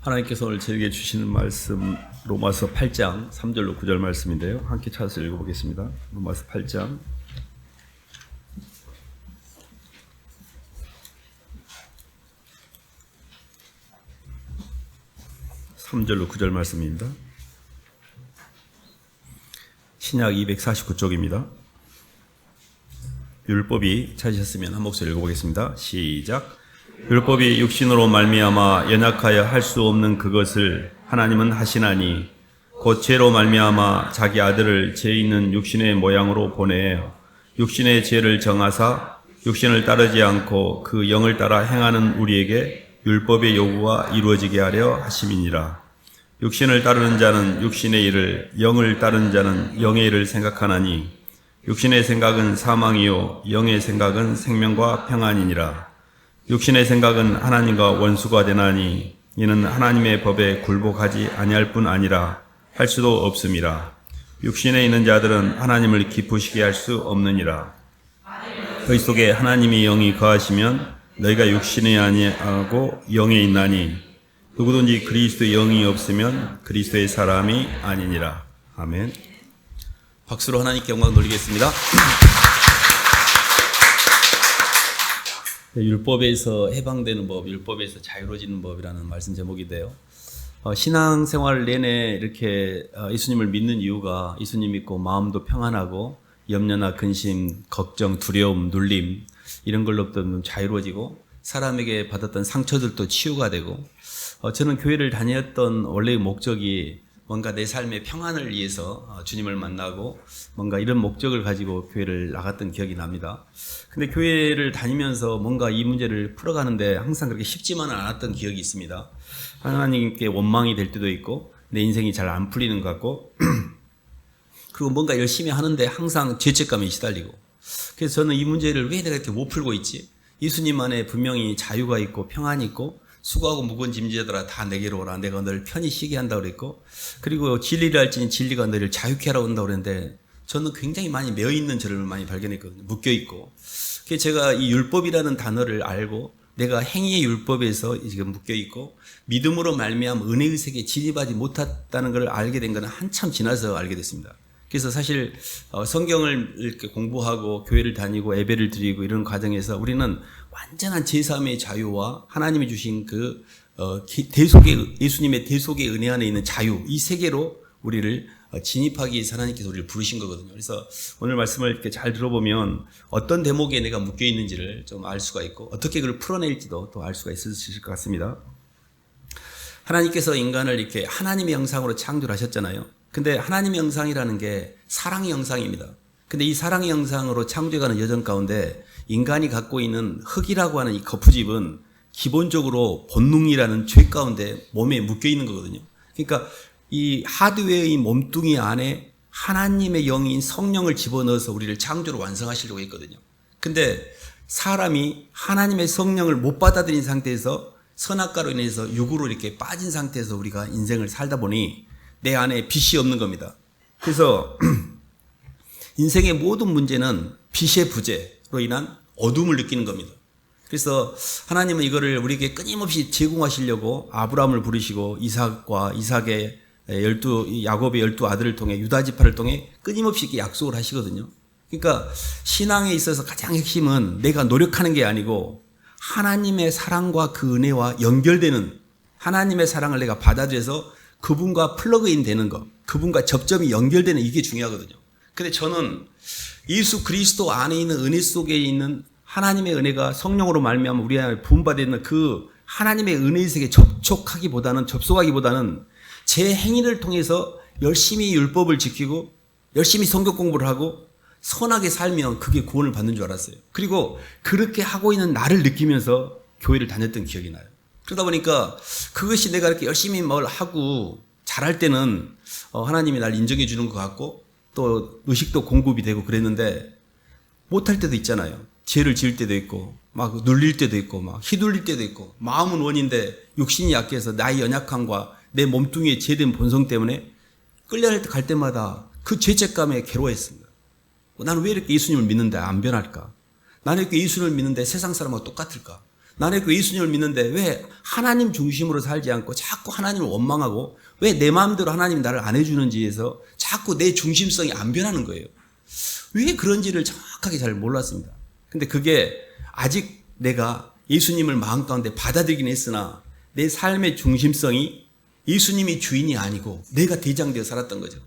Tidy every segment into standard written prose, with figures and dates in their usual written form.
하나님께서 오늘 저에게 주시는 말씀 로마서 8장 3절로 9절 말씀인데요. 함께 찾아서 읽어보겠습니다. 로마서 8장 3절로 9절 말씀입니다. 신약 249쪽입니다. 율법이 찾으셨으면 한 목소리 읽어보겠습니다. 시작. 율법이 육신으로 말미암아 연약하여 할 수 없는 그것을 하나님은 하시나니 곧 죄로 말미암아 자기 아들을 죄 있는 육신의 모양으로 보내 육신의 죄를 정하사 육신을 따르지 않고 그 영을 따라 행하는 우리에게 율법의 요구가 이루어지게 하려 하심이니라. 육신을 따르는 자는 육신의 일을, 영을 따르는 자는 영의 일을 생각하나니 육신의 생각은 사망이요 영의 생각은 생명과 평안이니라. 육신의 생각은 하나님과 원수가 되나니 이는 하나님의 법에 굴복하지 아니할 뿐 아니라 할 수도 없음이라. 육신에 있는 자들은 하나님을 기쁘시게 할 수 없느니라. 너희 속에 하나님의 영이 거하시면 너희가 육신이 아니하고 영에 있나니 누구든지 그리스도의 영이 없으면 그리스도의 사람이 아니니라. 아멘. 박수로 하나님께 영광 돌리겠습니다. 율법에서 해방되는 법, 율법에서 자유로워지는 법이라는 말씀 제목인데요. 신앙생활 내내 이렇게 예수님을 믿는 이유가 예수님 믿고 마음도 평안하고 염려나 근심, 걱정, 두려움, 눌림 이런 걸로부터 좀 자유로워지고 사람에게 받았던 상처들도 치유가 되고 저는 교회를 다녔던 원래의 목적이 뭔가 내 삶의 평안을 위해서 주님을 만나고 뭔가 이런 목적을 가지고 교회를 나갔던 기억이 납니다. 근데 교회를 다니면서 뭔가 이 문제를 풀어가는데 항상 그렇게 쉽지만은 않았던 기억이 있습니다. 하나님께 원망이 될 때도 있고 내 인생이 잘 안 풀리는 것 같고 그리고 뭔가 열심히 하는데 항상 죄책감에 시달리고 그래서 저는 이 문제를 왜 내가 이렇게 못 풀고 있지? 예수님 안에 분명히 자유가 있고 평안이 있고 수고하고 무거운 짐지들아 다 내게로 오라. 내가 너를 편히 쉬게 한다고 그랬고 그리고 진리를 알지니 진리가 너를 자유케 하라고 한다고 그랬는데 저는 굉장히 많이 매어있는 저를 많이 발견했거든요. 묶여있고 그래서 제가 이 율법이라는 단어를 알고 내가 행위의 율법에서 지금 묶여있고 믿음으로 말미암아 은혜의 세계에 진입하지 못했다는 걸 알게 된 것은 한참 지나서 알게 됐습니다. 그래서 사실 성경을 이렇게 공부하고 교회를 다니고 예배를 드리고 이런 과정에서 우리는 완전한 제3의 자유와 하나님이 주신 그 대속의 예수님의 대속의 은혜 안에 있는 자유 이 세계로 우리를 진입하기 위해서 하나님께서 우리를 부르신 거거든요. 그래서 오늘 말씀을 이렇게 잘 들어보면 어떤 대목에 내가 묶여 있는지를 좀 알 수가 있고 어떻게 그걸 풀어낼지도 또 알 수가 있으실 것 같습니다. 하나님께서 인간을 이렇게 하나님의 형상으로 창조를 하셨잖아요. 근데 하나님의 형상이라는 게 사랑의 형상입니다. 근데 이 사랑의 형상으로 창조해가는 여정 가운데 인간이 갖고 있는 흙이라고 하는 이 거푸집은 기본적으로 본능이라는 죄 가운데 몸에 묶여 있는 거거든요. 그러니까 이 하드웨어의 몸뚱이 안에 하나님의 영인 성령을 집어넣어서 우리를 창조로 완성하시려고 했거든요. 근데 사람이 하나님의 성령을 못 받아들인 상태에서 선악과로 인해서 육으로 이렇게 빠진 상태에서 우리가 인생을 살다 보니 내 안에 빛이 없는 겁니다. 그래서 인생의 모든 문제는 빛의 부재로 인한 어둠을 느끼는 겁니다. 그래서 하나님은 이거를 우리에게 끊임없이 제공하시려고 아브라함을 부르시고 이삭의 야곱의 12 아들을 통해 유다 지파를 통해 끊임없이 이렇게 약속을 하시거든요. 그러니까 신앙에 있어서 가장 핵심은 내가 노력하는 게 아니고 하나님의 사랑과 그 은혜와 연결되는 하나님의 사랑을 내가 받아들여서 그분과 플러그인 되는 것, 그분과 접점이 연결되는 이게 중요하거든요. 근데 저는 예수 그리스도 안에 있는 은혜 속에 있는 하나님의 은혜가 성령으로 말미암아 우리 안에 부음받는 그 하나님의 은혜의 세계에 접속하기보다는 제 행위를 통해서 열심히 율법을 지키고 열심히 성경 공부를 하고 선하게 살면 그게 구원을 받는 줄 알았어요. 그리고 그렇게 하고 있는 나를 느끼면서 교회를 다녔던 기억이 나요. 그러다 보니까 그것이 내가 이렇게 열심히 뭘 하고 잘할 때는 하나님이 날 인정해 주는 것 같고 또 의식도 공급이 되고 그랬는데 못할 때도 있잖아요. 죄를 지을 때도 있고 막 눌릴 때도 있고 막 휘둘릴 때도 있고 마음은 원인데 육신이 약해서 나의 연약함과 내 몸뚱이의 죄된 본성 때문에 끌려갈 때마다 그 죄책감에 괴로워했습니다. 나는 왜 이렇게 예수님을 믿는데 안 변할까? 나는 이렇게 예수님을 믿는데 세상 사람하고 똑같을까? 나는 그 예수님을 믿는데 왜 하나님 중심으로 살지 않고 자꾸 하나님을 원망하고 왜 내 마음대로 하나님이 나를 안 해주는지 해서 자꾸 내 중심성이 안 변하는 거예요. 왜 그런지를 정확하게 잘 몰랐습니다. 근데 그게 아직 내가 예수님을 마음 가운데 받아들이긴 했으나 내 삶의 중심성이 예수님이 주인이 아니고 내가 대장되어 살았던 거죠.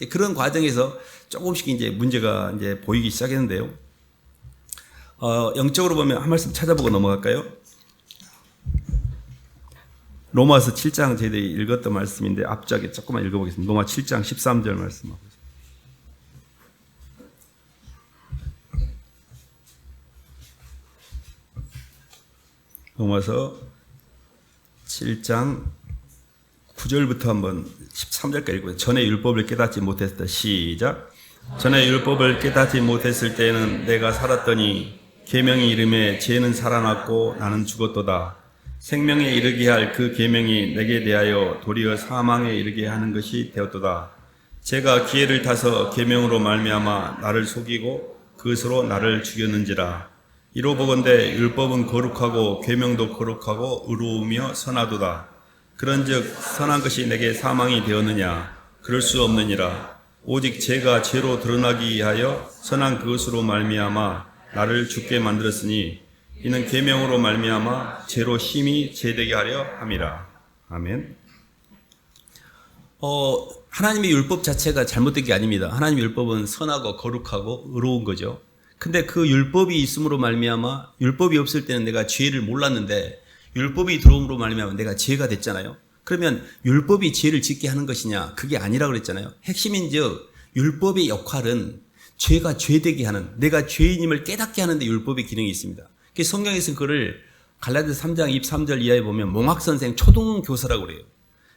그런 과정에서 조금씩 이제 문제가 이제 보이기 시작했는데요. 영적으로 보면 한 말씀 찾아보고 넘어갈까요? 로마서 7장 저희들이 읽었던 말씀인데 앞쪽에 조금만 읽어보겠습니다. 로마 7장 13절 말씀하고 있습니다. 로마서 7장 9절부터 한번 13절까지 읽어보세요. 전에 율법을 깨닫지 못했을 때 시작. 전에 율법을 깨닫지 못했을 때는 내가 살았더니 계명이 이름에 죄는 살아났고 나는 죽었도다. 생명에 이르게 할 그 계명이 내게 대하여 도리어 사망에 이르게 하는 것이 되었도다. 제가 기회를 타서 계명으로 말미암아 나를 속이고 그것으로 나를 죽였는지라. 이로 보건대 율법은 거룩하고 계명도 거룩하고 의로우며 선하도다. 그런즉 선한 것이 내게 사망이 되었느냐? 그럴 수 없느니라. 오직 죄가 죄로 드러나기 위하여 선한 그것으로 말미암아 나를 죽게 만들었으니 이는 계명으로 말미암아 죄로 심히 죄되게 하려 함이라. 아멘. 하나님의 율법 자체가 잘못된 게 아닙니다. 하나님의 율법은 선하고 거룩하고 의로운 거죠. 근데 그 율법이 있음으로 말미암아 율법이 없을 때는 내가 죄를 몰랐는데 율법이 들어옴으로 말미암아 내가 죄가 됐잖아요. 그러면 율법이 죄를 짓게 하는 것이냐? 그게 아니라고 그랬잖아요. 핵심인즉 율법의 역할은 죄가 죄되게 하는, 내가 죄인임을 깨닫게 하는 데 율법의 기능이 있습니다. 성경에서 그를 갈라디아서 3장 23절 이하에 보면 몽학선생 초등교사라고 그래요.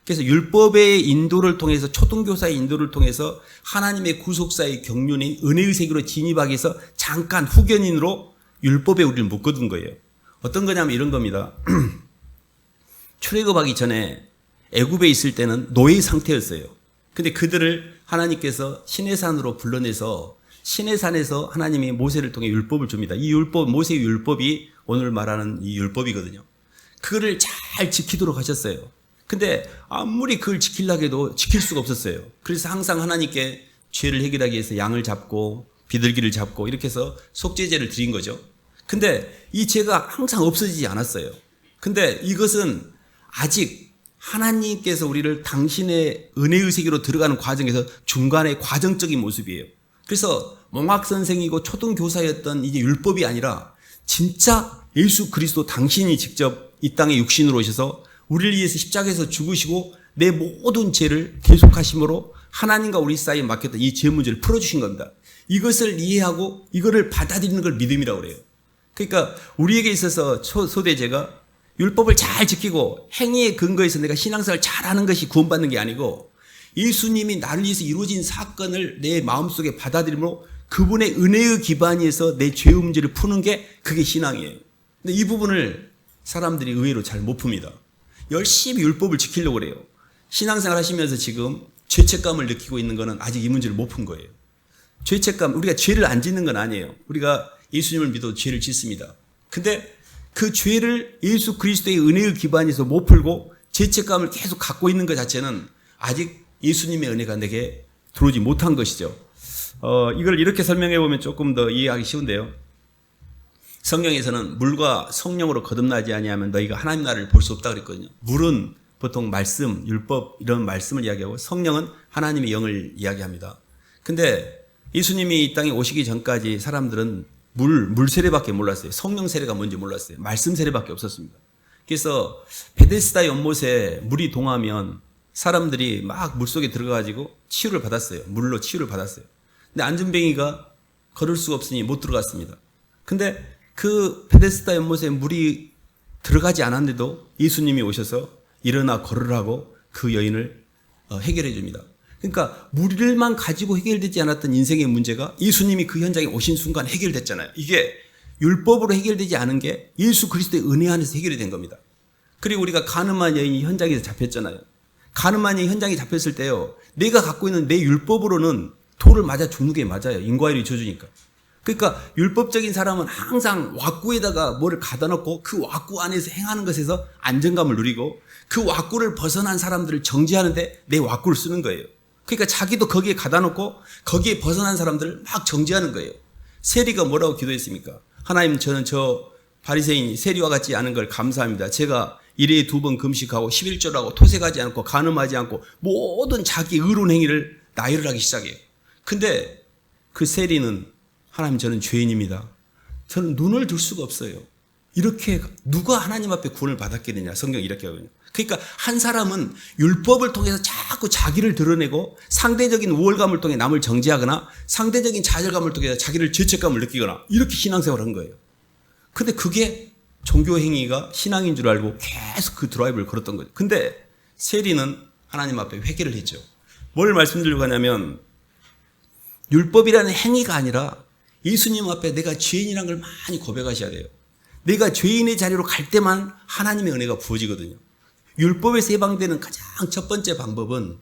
그래서 율법의 인도를 통해서 초등교사의 인도를 통해서 하나님의 구속사의 경륜인 은혜의 세계로 진입하기 위해서 잠깐 후견인으로 율법에 우리를 묶어둔 거예요. 어떤 거냐면 이런 겁니다. 출애굽하기 전에 애굽에 있을 때는 노예 상태였어요. 근데 그들을 하나님께서 시내산으로 불러내서 시내산에서 하나님이 모세를 통해 율법을 줍니다. 이 율법, 모세의 율법이 오늘 말하는 이 율법이거든요. 그거를 잘 지키도록 하셨어요. 근데 아무리 그걸 지키려고 해도 지킬 수가 없었어요. 그래서 항상 하나님께 죄를 해결하기 위해서 양을 잡고 비둘기를 잡고 이렇게 해서 속죄제를 드린 거죠. 근데 이 죄가 항상 없어지지 않았어요. 근데 이것은 아직 하나님께서 우리를 당신의 은혜의 세계로 들어가는 과정에서 중간의 과정적인 모습이에요. 그래서 몽학 선생이고 초등교사였던 이제 율법이 아니라 진짜 예수 그리스도 당신이 직접 이 땅에 육신으로 오셔서 우리를 위해서 십자가에서 죽으시고 내 모든 죄를 계속하심으로 하나님과 우리 사이에 막혔던 이 죄 문제를 풀어주신 겁니다. 이것을 이해하고 이거를 받아들이는 걸 믿음이라고 그래요. 그러니까 우리에게 있어서 소대제가 율법을 잘 지키고 행위의 근거에서 내가 신앙생활을 잘하는 것이 구원받는 게 아니고 예수님이 나를 위해서 이루어진 사건을 내 마음속에 받아들임으로 그분의 은혜의 기반에서 내 죄의 문제를 푸는 게 그게 신앙이에요. 근데 이 부분을 사람들이 의외로 잘 못 풉니다. 열심히 율법을 지키려고 그래요. 신앙생활 하시면서 지금 죄책감을 느끼고 있는 거는 아직 이 문제를 못 푼 거예요. 죄책감, 우리가 죄를 안 짓는 건 아니에요. 우리가 예수님을 믿어도 죄를 짓습니다. 근데 그 죄를 예수 그리스도의 은혜의 기반에서 못 풀고 죄책감을 계속 갖고 있는 것 자체는 아직 예수님의 은혜가 내게 들어오지 못한 것이죠. 이걸 이렇게 설명해 보면 조금 더 이해하기 쉬운데요. 성경에서는 물과 성령으로 거듭나지 아니하면 너희가 하나님 나라를 볼 수 없다 그랬거든요. 물은 보통 말씀, 율법 이런 말씀을 이야기하고 성령은 하나님의 영을 이야기합니다. 근데 예수님이 이 땅에 오시기 전까지 사람들은 물 세례밖에 몰랐어요. 성령 세례가 뭔지 몰랐어요. 말씀 세례밖에 없었습니다. 그래서 베데스다 연못에 물이 동하면 사람들이 막 물속에 들어가가지고 치유를 받았어요. 물로 치유를 받았어요. 근데 안전뱅이가 걸을 수가 없으니 못 들어갔습니다. 근데 그 베데스다 연못에 물이 들어가지 않았는데도 예수님이 오셔서 일어나 걸으라고 그 여인을 해결해 줍니다. 그러니까 물만 가지고 해결되지 않았던 인생의 문제가 예수님이 그 현장에 오신 순간 해결됐잖아요. 이게 율법으로 해결되지 않은 게 예수 그리스도의 은혜 안에서 해결이 된 겁니다. 그리고 우리가 가늠한 여인이 현장에서 잡혔잖아요. 가늠한 여인이 현장에 잡혔을 때요, 내가 갖고 있는 내 율법으로는 돌을 맞아 죽는 게 맞아요. 인과율이 줘주니까. 그러니까 율법적인 사람은 항상 왁구에다가 뭐를 가다 놓고 그 왁구 안에서 행하는 것에서 안정감을 누리고 그 왁구를 벗어난 사람들을 정죄하는데 내 왁구를 쓰는 거예요. 그러니까 자기도 거기에 가다 놓고 거기에 벗어난 사람들을 막 정죄하는 거예요. 세리가 뭐라고 기도했습니까? 하나님, 저는 저 바리새인이 세리와 같지 않은 걸 감사합니다. 제가 일회에 2번 금식하고 11조라고 토색하지 않고 간음하지 않고 모든 자기 의로운 행위를 나열을 하기 시작해요. 근데 그 세리는 하나님, 저는 죄인입니다. 저는 눈을 들 수가 없어요. 이렇게 누가 하나님 앞에 구원을 받았겠느냐. 성경이 이렇게 하거든요. 그러니까 한 사람은 율법을 통해서 자꾸 자기를 드러내고 상대적인 우월감을 통해 남을 정죄하거나 상대적인 좌절감을 통해서 자기를 죄책감을 느끼거나 이렇게 신앙생활을 한 거예요. 근데 그게 종교 행위가 신앙인 줄 알고 계속 그 드라이브를 걸었던 거죠. 근데 세리는 하나님 앞에 회개를 했죠. 뭘 말씀드리려고 하냐면 율법이라는 행위가 아니라 예수님 앞에 내가 죄인이라는 걸 많이 고백하셔야 돼요. 내가 죄인의 자리로 갈 때만 하나님의 은혜가 부어지거든요. 율법에서 해방되는 가장 첫 번째 방법은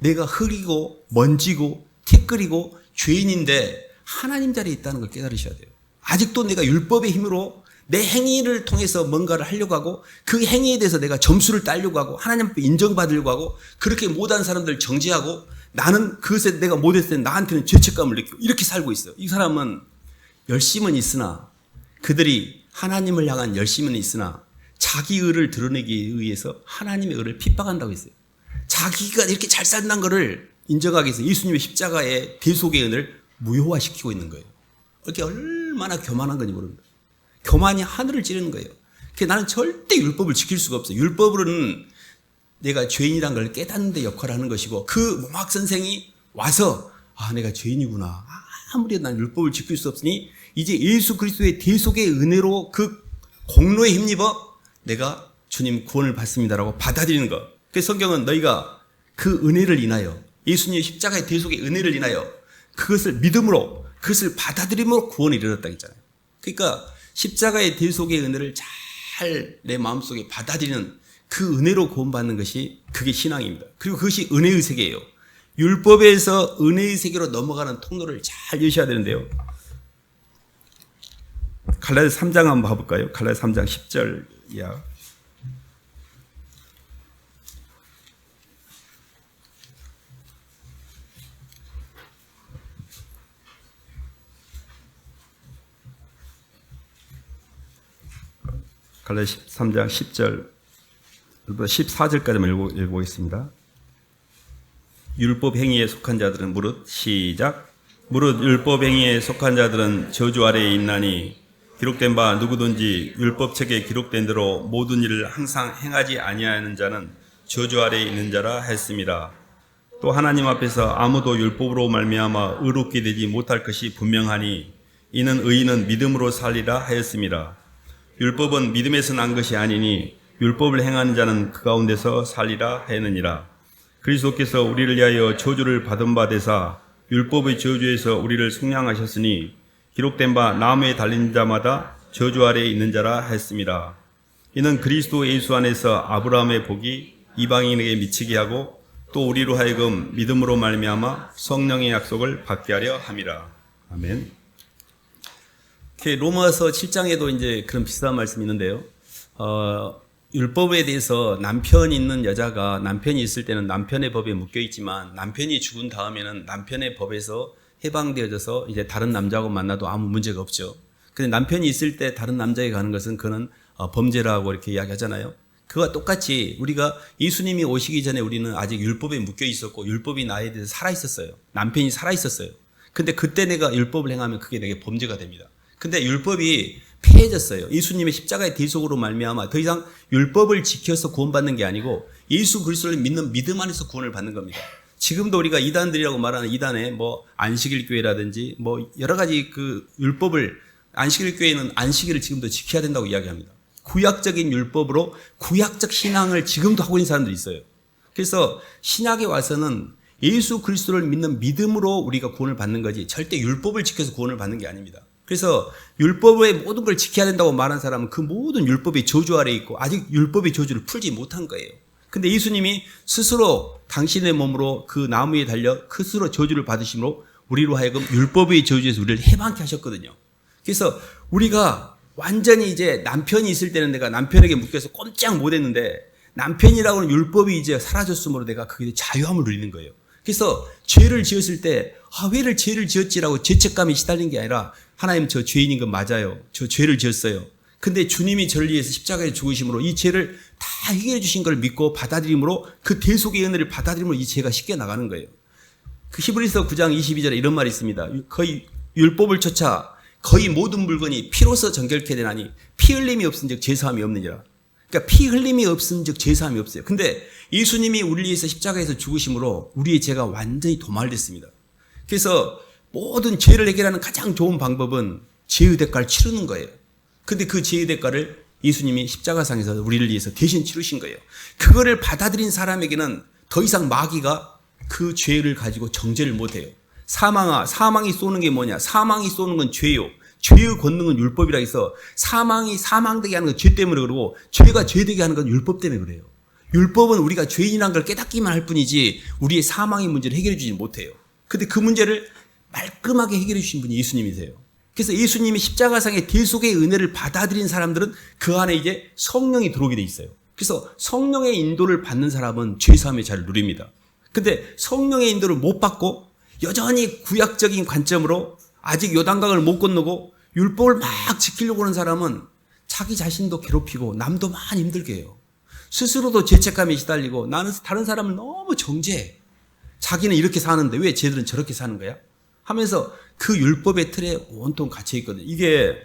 내가 흙이고 먼지고 티끌이고 죄인인데 하나님 자리에 있다는 걸 깨달으셔야 돼요. 아직도 내가 율법의 힘으로 내 행위를 통해서 뭔가를 하려고 하고 그 행위에 대해서 내가 점수를 따려고 하고 하나님 앞에 인정받으려고 하고 그렇게 못한 사람들을 정죄하고 나는 그것에 내가 못했을 때 나한테는 죄책감을 느끼고 이렇게 살고 있어요. 이 사람은 열심은 있으나 그들이 하나님을 향한 열심은 있으나 자기 의를 드러내기 위해서 하나님의 의를 핍박한다고 했어요. 자기가 이렇게 잘 산다는 것을 인정하기 위해서 예수님의 십자가의 대속의 은혜를 무효화시키고 있는 거예요. 이렇게 얼마나 교만한 건지 모릅니다. 교만이 하늘을 찌르는 거예요. 그래서 나는 절대 율법을 지킬 수가 없어요. 율법으로는 내가 죄인이란 걸 깨닫는 데 역할을 하는 것이고 그 모막 선생이 와서 내가 죄인이구나. 아무리 난 율법을 지킬 수 없으니 이제 예수 그리스도의 대속의 은혜로 그 공로에 힘입어 내가 주님 구원을 받습니다라고 받아들이는 것. 그래서 성경은 너희가 그 은혜를 인하여 예수님의 십자가의 대속의 은혜를 인하여 그것을 믿음으로 그것을 받아들임으로 구원에 이르렀다 했잖아요. 그러니까 십자가의 대속의 은혜를 잘 내 마음속에 받아들이는 그 은혜로 구원받는 것이 그게 신앙입니다. 그리고 그것이 은혜의 세계예요. 율법에서 은혜의 세계로 넘어가는 통로를 잘 여셔야 되는데요. 갈라디아 3장 한번 봐볼까요? 갈라디아 3장 10절 이하. 갈라디아 3장 10절 14절까지만 읽어보겠습니다. 율법 행위에 속한 자들은 무릇 시작. 무릇 율법 행위에 속한 자들은 저주 아래에 있나니 기록된 바 누구든지 율법책에 기록된 대로 모든 일을 항상 행하지 아니하는 자는 저주 아래에 있는 자라 했습니다. 또 하나님 앞에서 아무도 율법으로 말미암아 의롭게 되지 못할 것이 분명하니 이는 의인은 믿음으로 살리라 하였습니다. 율법은 믿음에서 난 것이 아니니 율법을 행하는 자는 그 가운데서 살리라 하였느니라. 그리스도께서 우리를 위하여 저주를 받은 바 되사 율법의 저주에서 우리를 속량하셨으니 기록된 바 나무에 달린 자마다 저주 아래에 있는 자라 했습니다. 이는 그리스도 예수 안에서 아브라함의 복이 이방인에게 미치게 하고 또 우리로 하여금 믿음으로 말미암아 성령의 약속을 받게 하려 함이라. 아멘. 로마서 7장에도 이제 그런 비슷한 말씀이 있는데요. 율법에 대해서 남편이 있는 여자가 남편이 있을 때는 남편의 법에 묶여 있지만 남편이 죽은 다음에는 남편의 법에서 해방되어져서 이제 다른 남자하고 만나도 아무 문제가 없죠. 근데 남편이 있을 때 다른 남자에게 가는 것은 그는 범죄라고 이렇게 이야기하잖아요. 그와 똑같이 우리가 예수님이 오시기 전에 우리는 아직 율법에 묶여 있었고 율법이 나에 대해서 살아 있었어요. 남편이 살아 있었어요. 근데 그때 내가 율법을 행하면 그게 내게 범죄가 됩니다. 근데 율법이 폐해졌어요. 예수님의 십자가의 대속으로 말미암아 더 이상 율법을 지켜서 구원받는 게 아니고 예수 그리스도를 믿는 믿음 안에서 구원을 받는 겁니다. 지금도 우리가 이단들이라고 말하는 이단에 뭐 안식일 교회라든지 뭐 여러 가지 그 율법을 안식일 교회는 안식일을 지금도 지켜야 된다고 이야기합니다. 구약적인 율법으로 구약적 신앙을 지금도 하고 있는 사람들이 있어요. 그래서 신약에 와서는 예수 그리스도를 믿는 믿음으로 우리가 구원을 받는 거지 절대 율법을 지켜서 구원을 받는 게 아닙니다. 그래서 율법의 모든 걸 지켜야 된다고 말하는 사람은 그 모든 율법의 저주 아래에 있고 아직 율법의 저주를 풀지 못한 거예요. 근데 예수님이 스스로 당신의 몸으로 그 나무에 달려 스스로 저주를 받으심으로 우리로 하여금 율법의 저주에서 우리를 해방케 하셨거든요. 그래서 우리가 완전히 이제 남편이 있을 때는 내가 남편에게 묶여서 꼼짝 못했는데 남편이라고는 율법이 이제 사라졌으므로 내가 그게 자유함을 누리는 거예요. 그래서 죄를 지었을 때 왜 죄를 지었지라고 죄책감이 시달린 게 아니라 하나님 저 죄인인 건 맞아요. 저 죄를 지었어요. 근데 주님이 저를 위해서 십자가에 죽으심으로 이 죄를 다 해결해 주신 걸 믿고 받아들임으로 그 대속의 은혜를 받아들임으로 이 죄가 쉽게 나가는 거예요. 그 히브리서 9장 22절에 이런 말이 있습니다. 거의 율법을 쫓아 거의 모든 물건이 피로서 정결케 되나니 피 흘림이 없은즉 죄사함이 없느니라. 그러니까 피 흘림이 없은즉 죄사함이 없어요. 근데 예수님이 우리를 위해서 십자가에서 죽으심으로 우리의 죄가 완전히 도말됐습니다. 그래서 모든 죄를 해결하는 가장 좋은 방법은 죄의 대가를 치르는 거예요. 근데 그 죄의 대가를 예수님이 십자가상에서 우리를 위해서 대신 치르신 거예요. 그거를 받아들인 사람에게는 더 이상 마귀가 그 죄를 가지고 정죄를 못해요. 사망이 쏘는 게 뭐냐? 사망이 쏘는 건 죄요. 죄의 권능은 율법이라 해서 사망이 사망되게 하는 건 죄 때문에 그러고 죄가 죄되게 하는 건 율법 때문에 그래요. 율법은 우리가 죄인이란 걸 깨닫기만 할 뿐이지 우리의 사망의 문제를 해결해 주지 못해요. 근데 그 문제를 말끔하게 해결해 주신 분이 예수님이세요. 그래서 예수님이 십자가상의 대속의 은혜를 받아들인 사람들은 그 안에 이제 성령이 들어오게 돼 있어요. 그래서 성령의 인도를 받는 사람은 죄사함의 자를 누립니다. 근데 성령의 인도를 못 받고 여전히 구약적인 관점으로 아직 요단강을 못 건너고 율법을 막 지키려고 하는 사람은 자기 자신도 괴롭히고 남도 많이 힘들게 해요. 스스로도 죄책감에 시달리고 나는 다른 사람을 너무 정죄해. 자기는 이렇게 사는데 왜 쟤들은 저렇게 사는 거야? 하면서 그 율법의 틀에 온통 갇혀 있거든요. 이게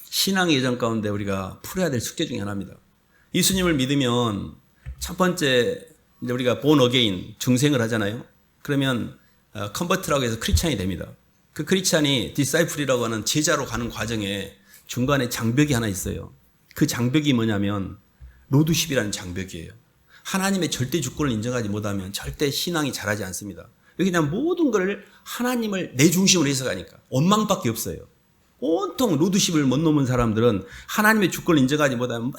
신앙의 여정 가운데 우리가 풀어야 될 숙제 중에 하나입니다. 예수님을 믿으면 첫 번째 이제 우리가 본 어게인 중생을 하잖아요. 그러면 컨버트라고 해서 크리스찬이 됩니다. 그 크리스찬이 디사이플이라고 하는 제자로 가는 과정에 중간에 장벽이 하나 있어요. 그 장벽이 뭐냐면 로드십이라는 장벽이에요. 하나님의 절대 주권을 인정하지 못하면 절대 신앙이 자라지 않습니다. 그냥 모든 걸 하나님을 내 중심으로 해석하니까 원망밖에 없어요. 온통 로드십을 못 넘은 사람들은 하나님의 주권을 인정하지 못하면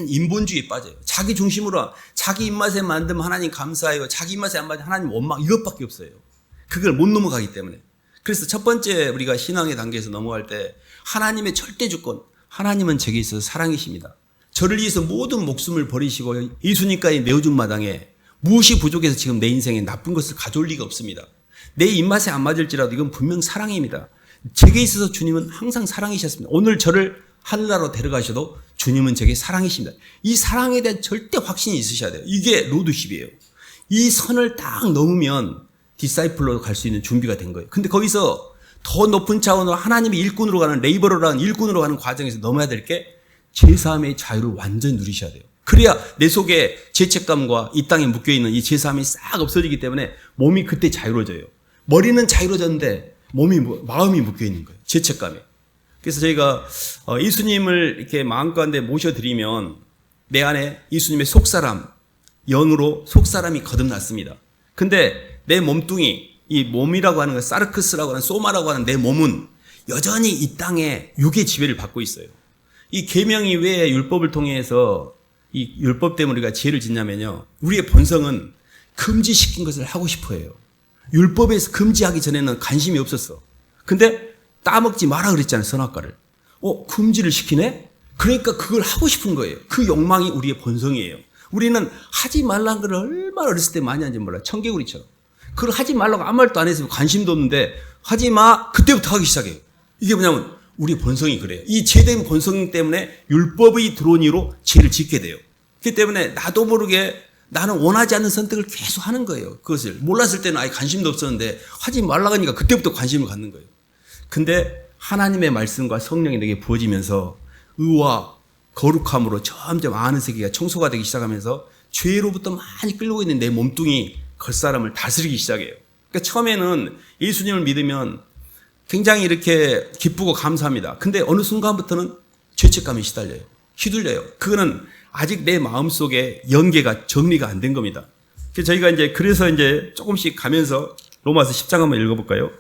인본주의에 빠져요. 자기 중심으로 자기 입맛에 만들면 하나님 감사해요. 자기 입맛에 안 맞으면 하나님 원망 이것밖에 없어요. 그걸 못 넘어가기 때문에. 그래서 첫 번째 우리가 신앙의 단계에서 넘어갈 때 하나님의 절대 주권, 하나님은 제게 있어서 사랑이십니다. 저를 위해서 모든 목숨을 버리시고 예수님까지 내어준 마당에 무엇이 부족해서 지금 내 인생에 나쁜 것을 가져올 리가 없습니다. 내 입맛에 안 맞을지라도 이건 분명 사랑입니다. 제게 있어서 주님은 항상 사랑이셨습니다. 오늘 저를 하늘나라로 데려가셔도 주님은 제게 사랑이십니다. 이 사랑에 대한 절대 확신이 있으셔야 돼요. 이게 로드십이에요. 이 선을 딱 넘으면 디사이플로 갈 수 있는 준비가 된 거예요. 근데 거기서 더 높은 차원으로 하나님의 일꾼으로 가는 레이버러라는 일꾼으로 가는 과정에서 넘어야 될 게 죄사함의 자유를 완전히 누리셔야 돼요. 그래야 내 속에 죄책감과 이 땅에 묶여있는 이 죄사함이 싹 없어지기 때문에 몸이 그때 자유로워져요. 머리는 자유로워졌는데 마음이 묶여있는 거예요. 죄책감에. 그래서 저희가 예수님을 이렇게 마음가운데 모셔드리면 내 안에 예수님의 속사람, 영으로 속사람이 거듭났습니다. 근데 내 몸뚱이, 이 몸이라고 하는 거, 사르크스라고 하는 소마라고 하는 내 몸은 여전히 이 땅에 육의 지배를 받고 있어요. 이 계명이 왜 율법을 통해서 이 율법 때문에 우리가 죄를 짓냐면요. 우리의 본성은 금지시킨 것을 하고 싶어 해요. 율법에서 금지하기 전에는 관심이 없었어. 근데 따먹지 마라 그랬잖아요. 선악과를. 금지를 시키네? 그러니까 그걸 하고 싶은 거예요. 그 욕망이 우리의 본성이에요. 우리는 하지 말라는 걸 얼마나 어렸을 때 많이 하는지 몰라요. 청개구리처럼. 그걸 하지 말라고 아무 말도 안 했으면 관심도 없는데 하지 마. 그때부터 하기 시작해요. 이게 뭐냐면 우리 본성이 그래요. 이 죄된 본성 때문에 율법의 들어온 이유로 죄를 짓게 돼요. 그렇기 때문에 나도 모르게 나는 원하지 않는 선택을 계속 하는 거예요. 그것을 몰랐을 때는 아예 관심도 없었는데 하지 말라고 하니까 그때부터 관심을 갖는 거예요. 근데 하나님의 말씀과 성령이 내게 부어지면서 의와 거룩함으로 점점 아는 세계가 청소가 되기 시작하면서 죄로부터 많이 끌고 있는 내 몸뚱이 겉사람을 다스리기 시작해요. 그러니까 처음에는 예수님을 믿으면 굉장히 이렇게 기쁘고 감사합니다. 근데 어느 순간부터는 죄책감이 시달려요. 휘둘려요. 그거는 아직 내 마음속에 연계가 정리가 안 된 겁니다. 그래서 저희가 그래서 조금씩 가면서 로마서 10장 한번 읽어볼까요?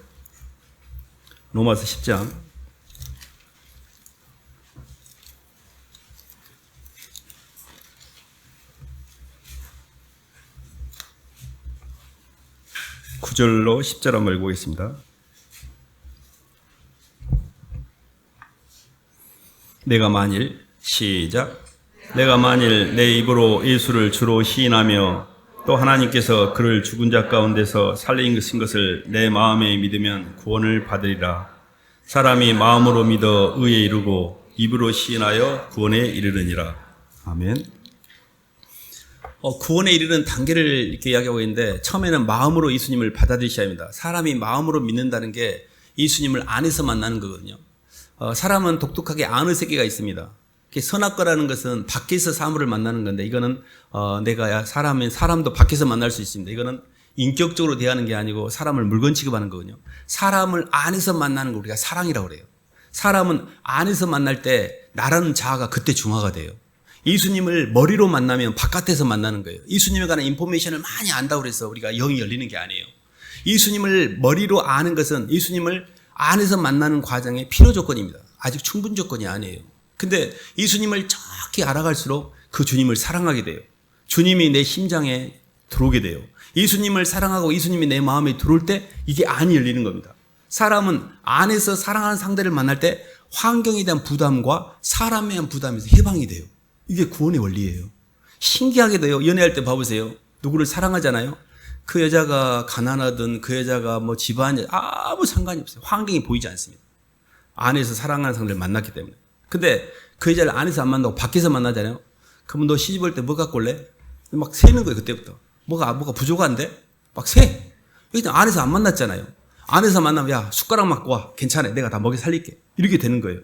로마서 10장. 9절로 10절 한번 읽어보겠습니다. 내가 만일 시작 내가 만일 내 입으로 예수를 주로 시인하며 또 하나님께서 그를 죽은 자 가운데서 살리신 것을 내 마음에 믿으면 구원을 받으리라. 사람이 마음으로 믿어 의에 이르고 입으로 시인하여 구원에 이르느니라. 아멘. 구원에 이르는 단계를 이렇게 이야기하고 있는데 처음에는 마음으로 예수님을 받아들이셔야 합니다. 사람이 마음으로 믿는다는 게 예수님을 안에서 만나는 거거든요. 사람은 독특하게 안의 세계가 있습니다. 선악과라는 것은 밖에서 사물을 만나는 건데 이거는 내가 사람은 사람도 밖에서 만날 수 있습니다. 이거는 인격적으로 대하는 게 아니고 사람을 물건 취급하는 거거든요. 사람을 안에서 만나는 걸 우리가 사랑이라고 그래요. 사람은 안에서 만날 때 나라는 자아가 그때 중화가 돼요. 예수님을 머리로 만나면 바깥에서 만나는 거예요. 예수님에 관한 인포메이션을 많이 안다고 해서 우리가 영이 열리는 게 아니에요. 예수님을 머리로 아는 것은 예수님을 안에서 만나는 과정의 필요 조건입니다. 아직 충분 조건이 아니에요. 근데 예수님을 정확히 알아갈수록 그 주님을 사랑하게 돼요. 주님이 내 심장에 들어오게 돼요. 예수님을 사랑하고 예수님이 내 마음에 들어올 때 이게 안이 열리는 겁니다. 사람은 안에서 사랑하는 상대를 만날 때 환경에 대한 부담과 사람에 대한 부담에서 해방이 돼요. 이게 구원의 원리예요. 신기하게 돼요. 연애할 때 봐보세요. 누구를 사랑하잖아요. 그 여자가 가난하든 그 여자가 뭐 집안이 아무 상관이 없어요. 환경이 보이지 않습니다. 안에서 사랑하는 상대를 만났기 때문에. 근데 그 여자를 안에서 안 만나고 밖에서 만나잖아요. 그러면 너 시집 올 때 뭐 갖고 올래? 막 세는 거예요. 그때부터. 뭐가 부족한데? 막 세. 일단 안에서 안 만났잖아요. 안에서 만나면 야 숟가락 갖고 와. 괜찮아. 내가 다 먹여 살릴게. 이렇게 되는 거예요.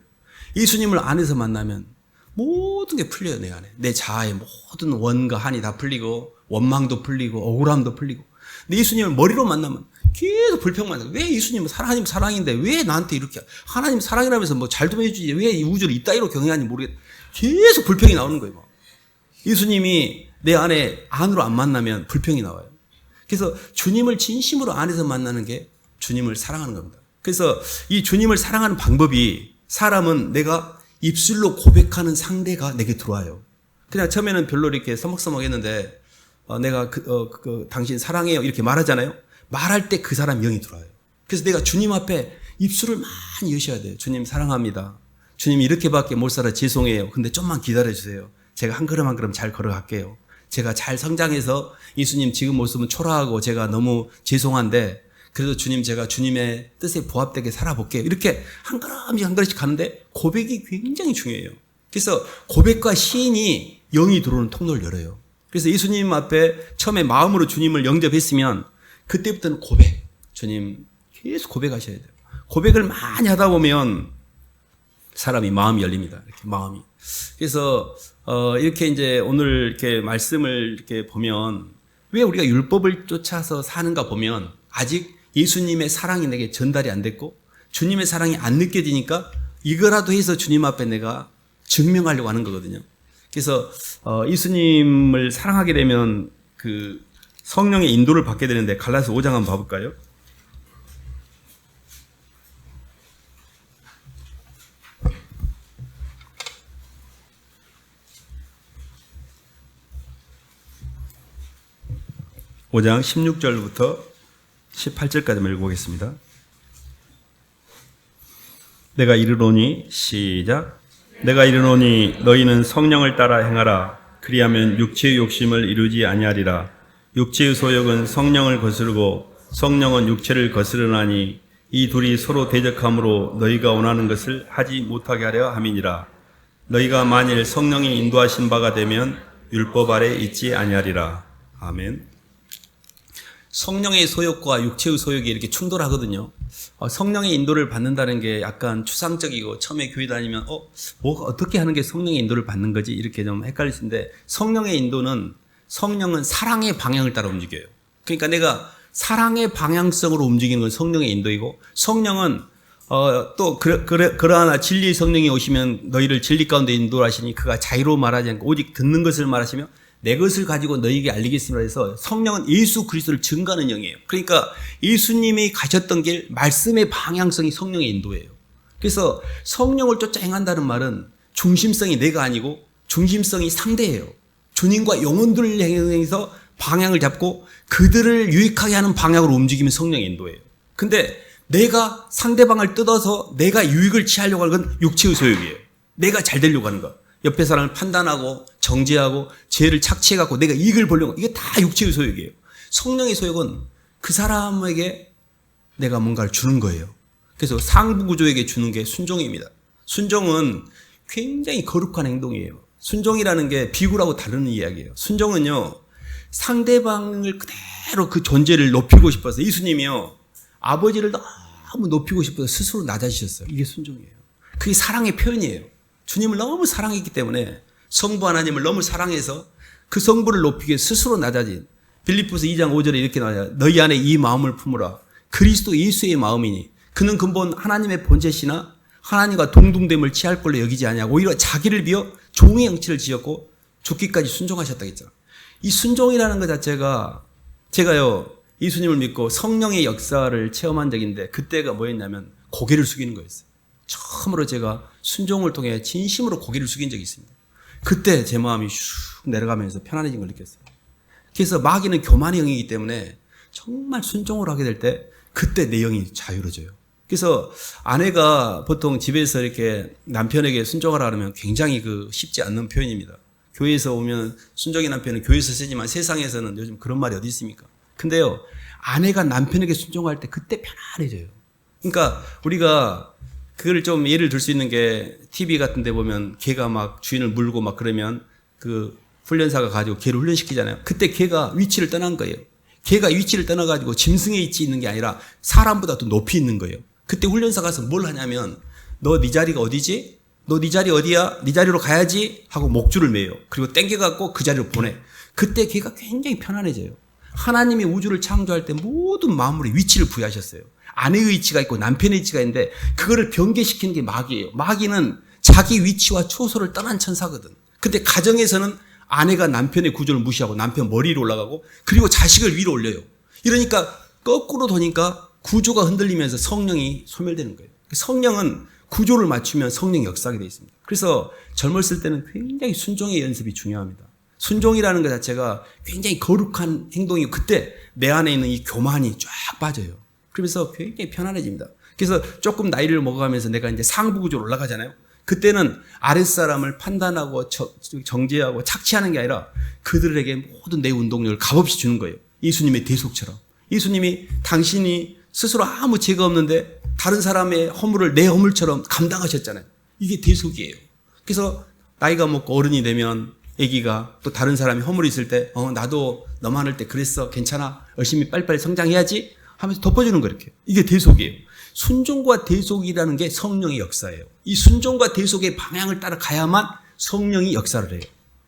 예수님을 안에서 만나면 모든 게 풀려요. 내 안에. 내 자아의 모든 원과 한이 다 풀리고 원망도 풀리고 억울함도 풀리고. 근데 예수님을 머리로 만나면 계속 불평만 해요. 왜 예수님은 하나님 사랑인데 왜 나한테 이렇게 하나님 사랑이라면서 뭐 잘 좀 해주지 왜 이 우주를 이따위로 경외하는지 모르겠다. 계속 불평이 나오는 거예요. 예수님이 내 안에 안으로 안 만나면 불평이 나와요. 그래서 주님을 진심으로 안에서 만나는 게 주님을 사랑하는 겁니다. 그래서 이 주님을 사랑하는 방법이 사람은 내가 입술로 고백하는 상대가 내게 들어와요. 그냥 처음에는 별로 이렇게 서먹서먹했는데 내가 당신 사랑해요 이렇게 말하잖아요. 말할 때 그 사람 영이 들어와요. 그래서 내가 주님 앞에 입술을 많이 여셔야 돼요. 주님 사랑합니다. 주님 이렇게밖에 못 살아 죄송해요. 근데 좀만 기다려주세요. 제가 한 걸음 한 걸음 잘 걸어갈게요. 제가 잘 성장해서 예수님 지금 모습은 초라하고 제가 너무 죄송한데 그래도 주님 제가 주님의 뜻에 부합되게 살아볼게요. 이렇게 한 걸음씩 한 걸음씩 가는데 고백이 굉장히 중요해요. 그래서 고백과 시인이 영이 들어오는 통로를 열어요. 그래서 예수님 앞에 처음에 마음으로 주님을 영접했으면 그때부터는 고백. 주님 계속 고백하셔야 돼요. 고백을 많이 하다 보면 사람이 마음이 열립니다. 이렇게 마음이. 그래서 이렇게 이제 오늘 이렇게 말씀을 이렇게 보면 왜 우리가 율법을 쫓아서 사는가 보면 아직 예수님의 사랑이 내게 전달이 안 됐고 주님의 사랑이 안 느껴지니까 이거라도 해서 주님 앞에 내가 증명하려고 하는 거거든요. 그래서 예수님을 사랑하게 되면 그 성령의 인도를 받게 되는데 갈라디아서 5장 한번 봐볼까요? (5장) 16절부터 18절까지 읽어보겠습니다. 내가 이르노니 시작 내가 이르노니 너희는 성령을 따라 행하라. 그리하면 육체의 욕심을 이루지 아니하리라. 육체의 소욕은 성령을 거스르고 성령은 육체를 거스르나니 이 둘이 서로 대적함으로 너희가 원하는 것을 하지 못하게 하려 함이니라. 너희가 만일 성령이 인도하신 바가 되면 율법 아래 있지 아니하리라. 아멘. 성령의 소욕과 육체의 소욕이 이렇게 충돌하거든요. 성령의 인도를 받는다는 게 약간 추상적이고 처음에 교회 다니면 뭐가 어떻게 하는 게 성령의 인도를 받는 거지 이렇게 좀 헷갈리시는데 성령의 인도는 성령은 사랑의 방향을 따라 움직여요. 그러니까 내가 사랑의 방향성으로 움직이는 건 성령의 인도이고 성령은 또 그러나 진리의 성령이 오시면 너희를 진리 가운데 인도하시니 그가 자유로 말하지 않고 오직 듣는 것을 말하시며 내 것을 가지고 너희에게 알리겠습니다 해서 성령은 예수 그리스도를 증거하는 영이에요. 그러니까 예수님이 가셨던 길 말씀의 방향성이 성령의 인도예요. 그래서 성령을 쫓아 행한다는 말은 중심성이 내가 아니고 중심성이 상대예요. 주님과 영혼들을 향해서 방향을 잡고 그들을 유익하게 하는 방향으로 움직이면 성령의 인도예요. 근데 내가 상대방을 뜯어서 내가 유익을 취하려고 하는 건 육체의 소욕이에요. 내가 잘 되려고 하는 거. 옆에 사람을 판단하고 정죄하고 죄를 착취해갖고 내가 이익을 보려고 하는 거. 이게 다 육체의 소욕이에요. 성령의 소욕은 그 사람에게 내가 뭔가를 주는 거예요. 그래서 상부 구조에게 주는 게 순종입니다. 순종은 굉장히 거룩한 행동이에요. 순종이라는 게 비굴하고 다른 이야기예요. 순종은요, 상대방을 그대로 그 존재를 높이고 싶어서 예수님이요, 아버지를 너무 높이고 싶어서 스스로 낮아지셨어요. 이게 순종이에요. 그게 사랑의 표현이에요. 주님을 너무 사랑했기 때문에 성부 하나님을 너무 사랑해서 그 성부를 높이기 위해 스스로 낮아진, 빌립보서 2장 5절에 이렇게 나와요. 너희 안에 이 마음을 품으라. 그리스도 예수의 마음이니 그는 근본 하나님의 본체시나 하나님과 동등됨을 취할 걸로 여기지 아니하고 오히려 자기를 비어 종의 형체를 지었고 죽기까지 순종하셨다 했잖아. 이 순종이라는 것 자체가 제가요, 예수님을 믿고 성령의 역사를 체험한 적인데 그때가 뭐였냐면 고개를 숙이는 거였어요. 처음으로 제가 순종을 통해 진심으로 고개를 숙인 적이 있습니다. 그때 제 마음이 슉 내려가면서 편안해진 걸 느꼈어요. 그래서 마귀는 교만의 영이기 때문에 정말 순종을 하게 될 때 그때 내 영이 자유로워져요. 그래서 아내가 보통 집에서 이렇게 남편에게 순종하라 그러면 굉장히 쉽지 않는 표현입니다. 교회에서 오면 순종의 남편은 교회에서 쓰지만 세상에서는 요즘 그런 말이 어디 있습니까? 근데요, 아내가 남편에게 순종할 때 그때 편안해져요. 그러니까 우리가 그걸 좀 예를 들 수 있는 게 TV 같은 데 보면 개가 막 주인을 물고 막 그러면 그 훈련사가 가지고 개를 훈련시키잖아요. 그때 개가 위치를 떠난 거예요. 개가 위치를 떠나가지고 짐승의 위치에 있는 게 아니라 사람보다 더 높이 있는 거예요. 그때 훈련사 가서 뭘 하냐면 너 네 자리가 어디지? 너 네 자리 어디야? 네 자리로 가야지 하고 목줄을 매요. 그리고 땡겨갖고 그 자리로 보내. 그때 걔가 굉장히 편안해져요. 하나님이 우주를 창조할 때 모든 만물에 위치를 부여하셨어요. 아내의 위치가 있고 남편의 위치가 있는데 그거를 변개시키는 게 마귀예요. 마귀는 자기 위치와 초소를 떠난 천사거든. 근데 가정에서는 아내가 남편의 구조를 무시하고 남편 머리 위로 올라가고 그리고 자식을 위로 올려요. 이러니까 거꾸로 도니까 구조가 흔들리면서 성령이 소멸되는 거예요. 성령은 구조를 맞추면 성령이 역사하게 되어 있습니다. 그래서 젊었을 때는 굉장히 순종의 연습이 중요합니다. 순종이라는 것 자체가 굉장히 거룩한 행동이고 그때 내 안에 있는 이 교만이 쫙 빠져요. 그러면서 굉장히 편안해집니다. 그래서 조금 나이를 먹어가면서 내가 이제 상부 구조로 올라가잖아요. 그때는 아랫사람을 판단하고 정죄하고 착취하는 게 아니라 그들에게 모든 내 운동력을 값없이 주는 거예요. 예수님의 대속처럼. 예수님이 당신이 스스로 아무 죄가 없는데 다른 사람의 허물을 내 허물처럼 감당하셨잖아요. 이게 대속이에요. 그래서 나이가 먹고 어른이 되면 아기가 또 다른 사람이 허물이 있을 때 나도 너만 할 때 그랬어. 괜찮아. 열심히 빨리빨리 성장해야지 하면서 덮어주는 거 이렇게. 이게 대속이에요. 순종과 대속이라는 게 성령의 역사예요. 이 순종과 대속의 방향을 따라가야만 성령이 역사를 해요.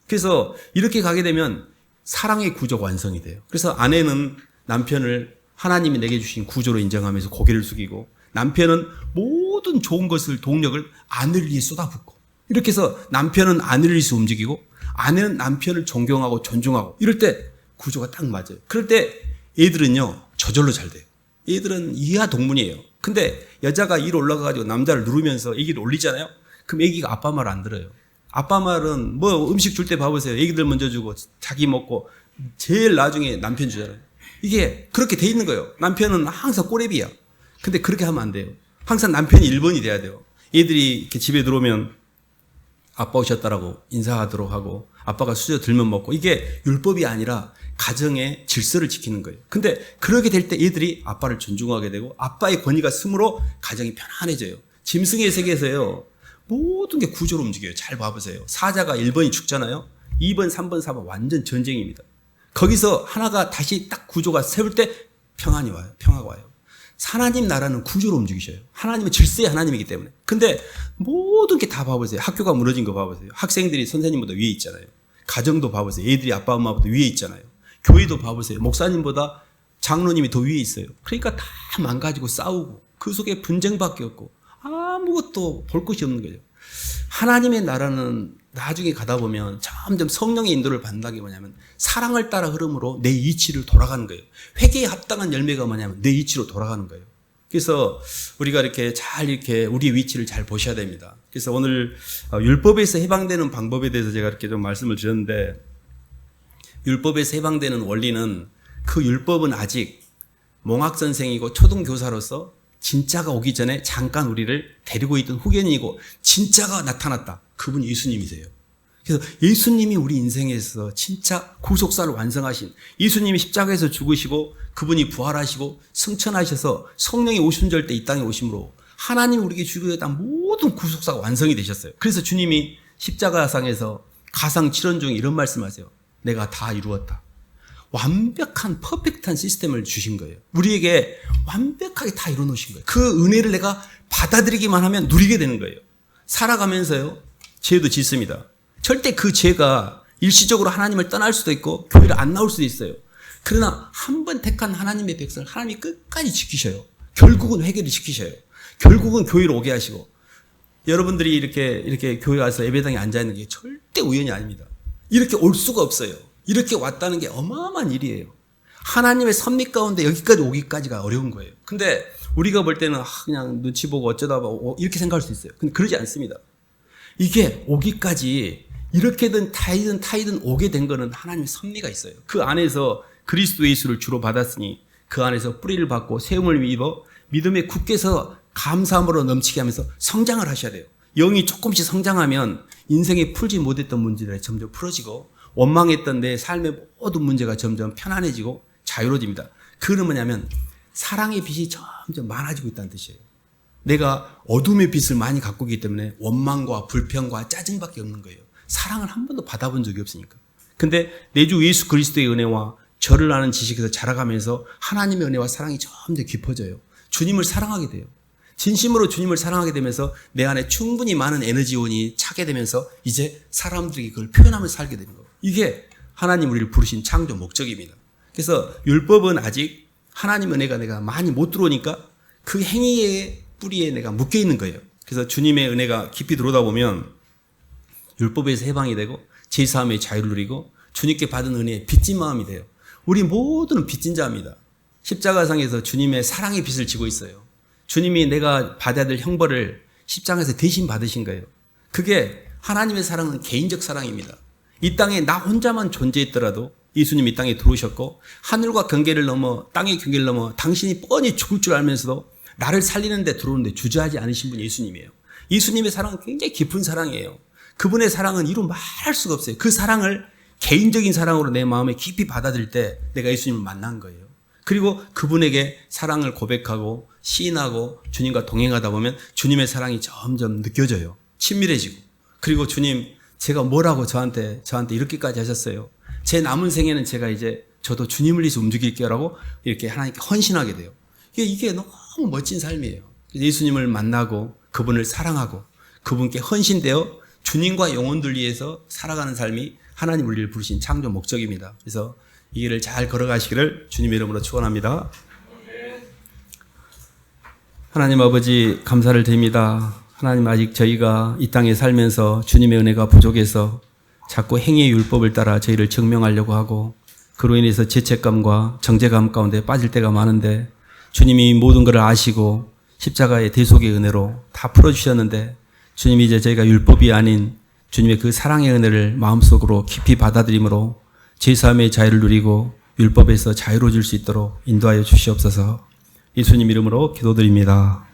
그래서 이렇게 가게 되면 사랑의 구조가 완성이 돼요. 그래서 아내는 남편을 하나님이 내게 주신 구조로 인정하면서 고개를 숙이고 남편은 모든 좋은 것을 동력을 아내를 위해 쏟아붓고 이렇게 해서 남편은 아내를 위해서 움직이고 아내는 남편을 존경하고 존중하고 이럴 때 구조가 딱 맞아요. 그럴 때 애들은요 저절로 잘 돼요. 애들은 이하 동문이에요. 근데 여자가 위로 올라가가지고 남자를 누르면서 애기를 올리잖아요. 그럼 애기가 아빠 말 안 들어요. 아빠 말은 뭐 음식 줄 때 봐보세요. 애기들 먼저 주고 자기 먹고 제일 나중에 남편 주잖아요. 이게 그렇게 돼 있는 거예요. 남편은 항상 꼬레비야. 근데 그렇게 하면 안 돼요. 항상 남편이 1번이 돼야 돼요. 애들이 이렇게 집에 들어오면 아빠 오셨다라고 인사하도록 하고 아빠가 수저 들면 먹고 이게 율법이 아니라 가정의 질서를 지키는 거예요. 근데 그렇게 될 때 애들이 아빠를 존중하게 되고 아빠의 권위가 스므로 가정이 편안해져요. 짐승의 세계에서요. 모든 게 구조로 움직여요. 잘 봐보세요. 사자가 1번이 죽잖아요. 2번, 3번, 4번 완전 전쟁입니다. 거기서 하나가 다시 딱 구조가 세울 때 평안이 와요. 평화가 와요. 하나님 나라는 구조로 움직이셔요. 하나님은 질서의 하나님이기 때문에. 근데 모든 게 다 봐보세요. 학교가 무너진 거 봐보세요. 학생들이 선생님보다 위에 있잖아요. 가정도 봐보세요. 애들이 아빠 엄마보다 위에 있잖아요. 교회도 봐보세요. 목사님보다 장로님이 더 위에 있어요. 그러니까 다 망가지고 싸우고 그 속에 분쟁밖에 없고 아무것도 볼 것이 없는 거죠. 하나님의 나라는 나중에 가다 보면 점점 성령의 인도를 받는 게 뭐냐면 사랑을 따라 흐름으로 내 이치를 돌아가는 거예요. 회개에 합당한 열매가 뭐냐면 내 이치로 돌아가는 거예요. 그래서 우리가 이렇게 잘 이렇게 우리의 위치를 잘 보셔야 됩니다. 그래서 오늘 율법에서 해방되는 방법에 대해서 제가 이렇게 좀 말씀을 드렸는데 율법에서 해방되는 원리는 그 율법은 아직 몽학선생이고 초등교사로서 진짜가 오기 전에 잠깐 우리를 데리고 있던 후견이고 진짜가 나타났다. 그분이 예수님이세요. 그래서 예수님이 우리 인생에서 진짜 구속사를 완성하신 예수님이 십자가에서 죽으시고 그분이 부활하시고 승천하셔서 성령이 오순절 때 이 땅에 오심으로 하나님이 우리에게 주겠다는 모든 구속사가 완성이 되셨어요. 그래서 주님이 십자가상에서 가상 7원 중에 이런 말씀하세요. 내가 다 이루었다. 완벽한 퍼펙트한 시스템을 주신 거예요. 우리에게 완벽하게 다 이루어놓으신 거예요. 그 은혜를 내가 받아들이기만 하면 누리게 되는 거예요. 살아가면서요, 죄도 짓습니다. 절대 그 죄가 일시적으로 하나님을 떠날 수도 있고 교회를 안 나올 수도 있어요. 그러나 한 번 택한 하나님의 백성을 하나님이 끝까지 지키셔요. 결국은 회개를 시키셔요. 결국은 교회로 오게 하시고, 여러분들이 이렇게 교회 와서 예배당에 앉아있는 게 절대 우연이 아닙니다. 이렇게 올 수가 없어요. 이렇게 왔다는 게 어마어마한 일이에요. 하나님의 섭리 가운데 여기까지 오기까지가 어려운 거예요. 근데 우리가 볼 때는 그냥 눈치 보고 어쩌다 봐 이렇게 생각할 수 있어요. 근데 그러지 않습니다. 이게 오기까지 이렇게든 타이든 오게 된 거는 하나님의 섭리가 있어요. 그 안에서 그리스도 예수를 주로 받았으니 그 안에서 뿌리를 받고 세움을 입어 믿음에 굳게서 감사함으로 넘치게 하면서 성장을 하셔야 돼요. 영이 조금씩 성장하면 인생에 풀지 못했던 문제들이 점점 풀어지고 원망했던 내 삶의 모든 문제가 점점 편안해지고 자유로워집니다. 그는 뭐냐면 사랑의 빛이 점점 많아지고 있다는 뜻이에요. 내가 어둠의 빛을 많이 갖고 있기 때문에 원망과 불평과 짜증밖에 없는 거예요. 사랑을 한 번도 받아본 적이 없으니까. 근데 내 주 예수 그리스도의 은혜와 저를 아는 지식에서 자라가면서 하나님의 은혜와 사랑이 점점 깊어져요. 주님을 사랑하게 돼요. 진심으로 주님을 사랑하게 되면서 내 안에 충분히 많은 에너지원이 차게 되면서 이제 사람들이 그걸 표현하면서 살게 되는 거예요. 이게 하나님 우리를 부르신 창조 목적입니다. 그래서 율법은 아직 하나님 은혜가 내가 많이 못 들어오니까 그 행위의 뿌리에 내가 묶여 있는 거예요. 그래서 주님의 은혜가 깊이 들어오다 보면 율법에서 해방이 되고 제사함의 자유를 누리고 주님께 받은 은혜에 빚진 마음이 돼요. 우리 모두는 빚진 자입니다. 십자가상에서 주님의 사랑의 빚을 지고 있어요. 주님이 내가 받아야 될 형벌을 십자가에서 대신 받으신 거예요. 그게 하나님의 사랑은 개인적 사랑입니다. 이 땅에 나 혼자만 존재했더라도 예수님이 이 땅에 들어오셨고 하늘과 경계를 넘어 땅의 경계를 넘어 당신이 뻔히 죽을 줄 알면서도 나를 살리는데 들어오는데 주저하지 않으신 분이 예수님이에요. 예수님의 사랑은 굉장히 깊은 사랑이에요. 그분의 사랑은 이루 말할 수가 없어요. 그 사랑을 개인적인 사랑으로 내 마음에 깊이 받아들일 때 내가 예수님을 만난 거예요. 그리고 그분에게 사랑을 고백하고 시인하고 주님과 동행하다 보면 주님의 사랑이 점점 느껴져요. 친밀해지고. 그리고 주님, 제가 뭐라고 저한테 이렇게까지 하셨어요. 제 남은 생에는 제가 이제 저도 주님을 위해서 움직일게요 라고 이렇게 하나님께 헌신하게 돼요. 이게 너무 멋진 삶이에요. 예수님을 만나고 그분을 사랑하고 그분께 헌신되어 주님과 영혼들 위해서 살아가는 삶이 하나님 우리를 부르신 창조 목적입니다. 그래서 이 길을 잘 걸어가시기를 주님의 이름으로 축원합니다. 하나님 아버지 감사를 드립니다. 하나님 아직 저희가 이 땅에 살면서 주님의 은혜가 부족해서 자꾸 행위의 율법을 따라 저희를 증명하려고 하고 그로 인해서 죄책감과 정죄감 가운데 빠질 때가 많은데 주님이 모든 것을 아시고 십자가의 대속의 은혜로 다 풀어주셨는데 주님이 이제 저희가 율법이 아닌 주님의 그 사랑의 은혜를 마음속으로 깊이 받아들임으로 제사함의 자유를 누리고 율법에서 자유로워질 수 있도록 인도하여 주시옵소서. 예수님 이름으로 기도드립니다.